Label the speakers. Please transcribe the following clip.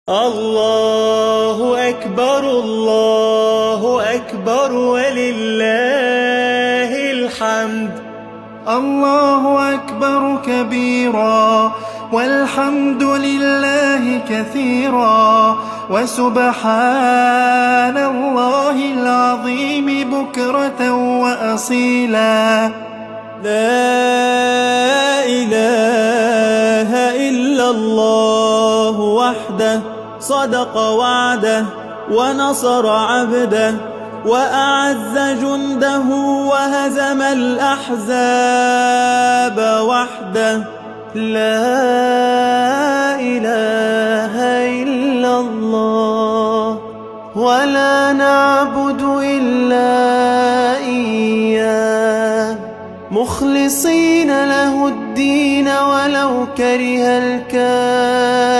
Speaker 1: الله أكبر الله أكبر ولله الحمد.
Speaker 2: الله أكبر كبيرا والحمد لله كثيرا وسبحان الله العظيم بكرة وأصيلا.
Speaker 1: لا إله إلا الله وحده صدق وعده ونصر عبده وأعز جنده وهزم الأحزاب وحده. لا إله إلا الله ولا نعبد إلا إياه مخلصين له الدين ولو كره الكافرون.